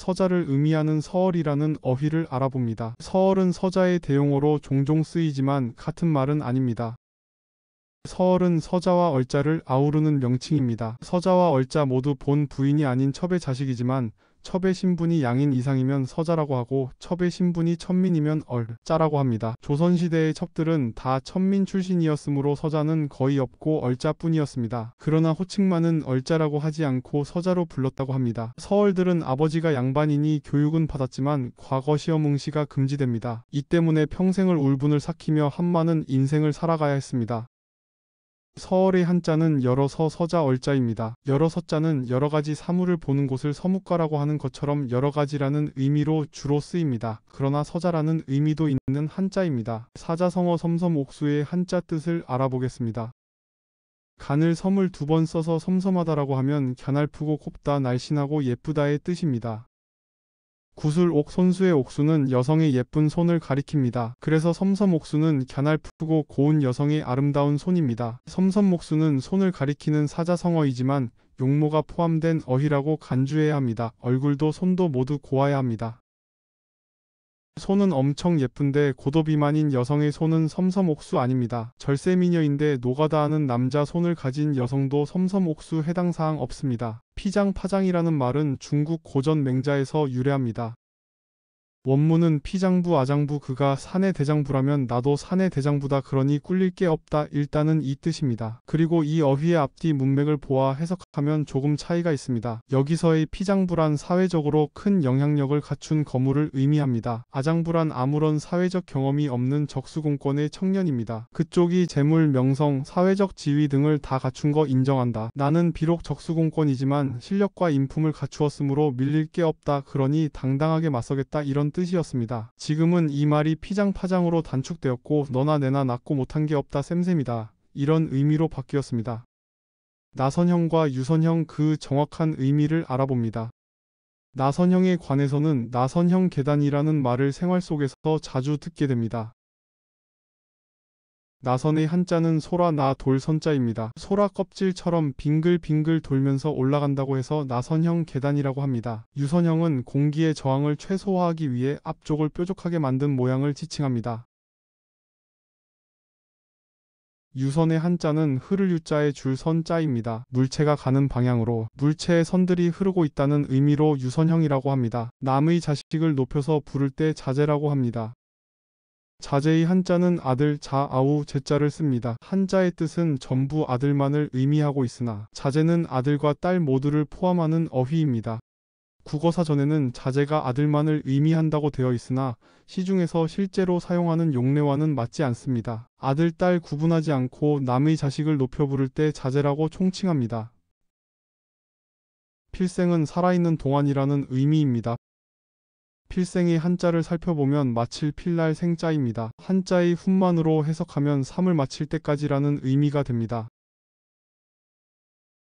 서자를 의미하는 서얼이라는 어휘를 알아봅니다. 서얼은 서자의 대용어로 종종 쓰이지만 같은 말은 아닙니다. 서얼은 서자와 얼자를 아우르는 명칭입니다. 서자와 얼자 모두 본 부인이 아닌 첩의 자식이지만 첩의 신분이 양인 이상이면 서자라고 하고 첩의 신분이 천민이면 얼자라고 합니다. 조선시대의 첩들은 다 천민 출신이었으므로 서자는 거의 없고 얼자뿐이었습니다. 그러나 호칭만은 얼자라고 하지 않고 서자로 불렀다고 합니다. 서얼들은 아버지가 양반이니 교육은 받았지만 과거 시험 응시가 금지됩니다. 이 때문에 평생을 울분을 삭히며 한많은 인생을 살아가야 했습니다. 서얼의 한자는 여러서 서자 얼자입니다. 여러 서자는 여러가지 사물을 보는 곳을 서묵가라고 하는 것처럼 여러가지라는 의미로 주로 쓰입니다. 그러나 서자라는 의미도 있는 한자입니다. 사자성어 섬섬옥수의 한자 뜻을 알아보겠습니다. 간을 섬을 2번 써서 섬섬하다라고 하면 갸날프고 곱다 날씬하고 예쁘다의 뜻입니다. 구슬옥 손수의 옥수는 여성의 예쁜 손을 가리킵니다. 그래서 섬섬옥수는 갸날프고 고운 여성의 아름다운 손입니다. 섬섬옥수는 손을 가리키는 사자성어이지만 용모가 포함된 어휘라고 간주해야 합니다. 얼굴도 손도 모두 고와야 합니다. 손은 엄청 예쁜데 고도비만인 여성의 손은 섬섬옥수 아닙니다. 절세미녀인데 노가다하는 남자 손을 가진 여성도 섬섬옥수 해당 사항 없습니다. 피장파장이라는 말은 중국 고전 맹자에서 유래합니다. 원문은 피장부 아장부 그가 사내 대장부라면 나도 사내 대장부다 그러니 꿀릴 게 없다 일단은 이 뜻입니다. 그리고 이 어휘의 앞뒤 문맥을 보아 해석하면 조금 차이가 있습니다. 여기서의 피장부란 사회적으로 큰 영향력을 갖춘 거물을 의미합니다. 아장부란 아무런 사회적 경험이 없는 적수공권의 청년입니다. 그쪽이 재물, 명성, 사회적 지위 등을 다 갖춘 거 인정한다. 나는 비록 적수공권이지만 실력과 인품을 갖추었으므로 밀릴 게 없다 그러니 당당하게 맞서겠다 이런 뜻이었습니다. 지금은 이 말이 피장파장으로 단축되었고 너나 내나 낫고 못한 게 없다 쌤쌤이다 이런 의미로 바뀌었습니다. 나선형과 유선형 그 정확한 의미를 알아봅니다. 나선형에 관해서는 나선형 계단이라는 말을 생활 속에서 자주 듣게 됩니다. 나선의 한자는 소라 나 돌 선자입니다. 소라 껍질처럼 빙글빙글 돌면서 올라간다고 해서 나선형 계단이라고 합니다. 유선형은 공기의 저항을 최소화하기 위해 앞쪽을 뾰족하게 만든 모양을 지칭합니다. 유선의 한자는 흐를 유자의 줄 선자입니다. 물체가 가는 방향으로 물체의 선들이 흐르고 있다는 의미로 유선형이라고 합니다. 남의 자식을 높여서 부를 때 자제라고 합니다. 자제의 한자는 아들, 자아우, 제자를 씁니다. 한자의 뜻은 전부 아들만을 의미하고 있으나 자제는 아들과 딸 모두를 포함하는 어휘입니다. 국어사전에는 자제가 아들만을 의미한다고 되어 있으나 시중에서 실제로 사용하는 용례와는 맞지 않습니다. 아들, 딸 구분하지 않고 남의 자식을 높여 부를 때 자제라고 총칭합니다. 필생은 살아있는 동안이라는 의미입니다. 필생의 한자를 살펴보면 마칠 필날 생자입니다. 한자의 훈만으로 해석하면 삶을 마칠 때까지라는 의미가 됩니다.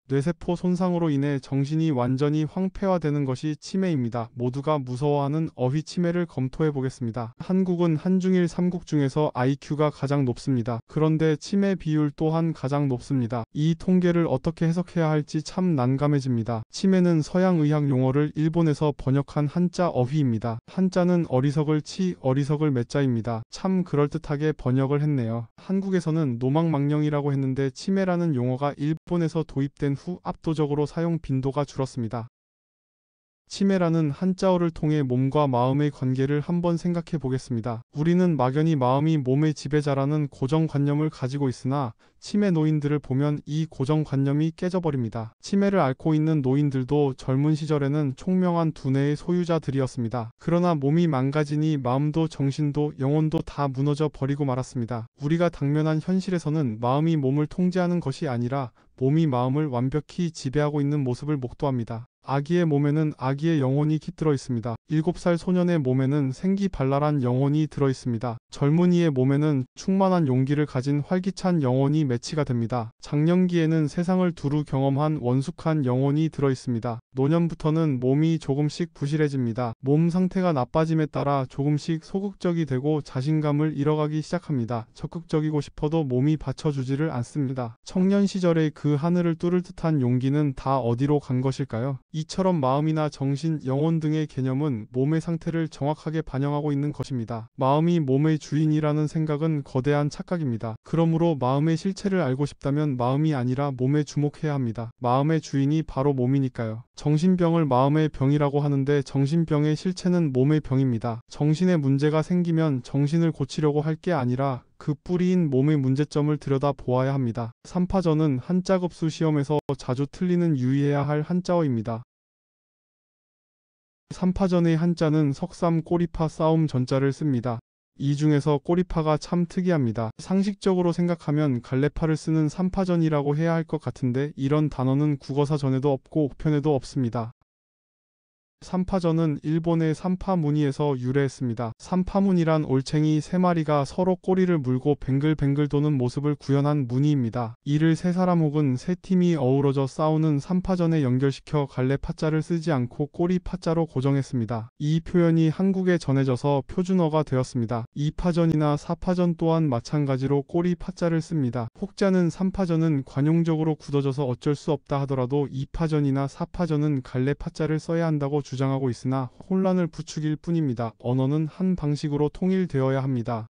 뇌세포 손상으로 인해 정신이 완전히 황폐화되는 것이 치매입니다. 모두가 무서워하는 어휘 치매를 검토해 보겠습니다. 한국은 한중일 3국 중에서 IQ가 가장 높습니다. 그런데 치매 비율 또한 가장 높습니다. 이 통계를 어떻게 해석해야 할지 참 난감해집니다. 치매는 서양 의학 용어를 일본에서 번역한 한자 어휘입니다. 한자는 어리석을 치, 어리석을 매자입니다. 참 그럴듯하게 번역을 했네요. 한국에서는 노망망령이라고 했는데 치매라는 용어가 일본에서 도입된 후 압도적으로 사용 빈도가 줄었습니다. 치매라는 한자어를 통해 몸과 마음의 관계를 한번 생각해 보겠습니다. 우리는 막연히 마음이 몸의 지배자라는 고정관념을 가지고 있으나 치매 노인들을 보면 이 고정관념이 깨져버립니다. 치매를 앓고 있는 노인들도 젊은 시절에는 총명한 두뇌의 소유자들이었습니다. 그러나 몸이 망가지니 마음도 정신도 영혼도 다 무너져 버리고 말았습니다. 우리가 당면한 현실에서는 마음이 몸을 통제하는 것이 아니라 몸이 마음을 완벽히 지배하고 있는 모습을 목도합니다. 아기의 몸에는 아기의 영혼이 깃들어 있습니다. 7살 소년의 몸에는 생기발랄한 영혼이 들어 있습니다. 젊은이의 몸에는 충만한 용기를 가진 활기찬 영혼이 매치가 됩니다. 장년기에는 세상을 두루 경험한 원숙한 영혼이 들어 있습니다. 노년부터는 몸이 조금씩 부실해집니다. 몸 상태가 나빠짐에 따라 조금씩 소극적이 되고 자신감을 잃어가기 시작합니다. 적극적이고 싶어도 몸이 받쳐주지를 않습니다. 청년 시절의 그 하늘을 뚫을 듯한 용기는 다 어디로 간 것일까요? 이처럼 마음이나 정신, 영혼 등의 개념은 몸의 상태를 정확하게 반영하고 있는 것입니다. 마음이 몸의 주인이라는 생각은 거대한 착각입니다. 그러므로 마음의 실체를 알고 싶다면 마음이 아니라 몸에 주목해야 합니다. 마음의 주인이 바로 몸이니까요. 정신병을 마음의 병이라고 하는데 정신병의 실체는 몸의 병입니다. 정신에 문제가 생기면 정신을 고치려고 할 게 아니라 그 뿌리인 몸의 문제점을 들여다 보아야 합니다. 삼파전은 한자급수 시험에서 자주 틀리는 유의해야 할 한자어입니다. 삼파전의 한자는 석삼 꼬리파 싸움 전자를 씁니다. 이 중에서 꼬리파가 참 특이합니다. 상식적으로 생각하면 갈래파를 쓰는 삼파전이라고 해야 할 것 같은데 이런 단어는 국어사 전에도 없고 옥편에도 없습니다. 삼파전은 일본의 삼파무니에서 유래했습니다. 삼파문이란 올챙이 3마리가 서로 꼬리를 물고 뱅글뱅글 도는 모습을 구현한 무늬입니다. 이를 3사람 혹은 3팀이 어우러져 싸우는 삼파전에 연결시켜 갈래 파자를 쓰지 않고 꼬리 파자로 고정했습니다. 이 표현이 한국에 전해져서 표준어가 되었습니다. 2파전이나 4파전 또한 마찬가지로 꼬리 파자를 씁니다. 혹자는 삼파전은 관용적으로 굳어져서 어쩔 수 없다 하더라도 2파전이나 4파전은 갈래 파자를 써야 한다고 주장하고 있으나 혼란을 부추길 뿐입니다. 언어는 한 방식으로 통일되어야 합니다.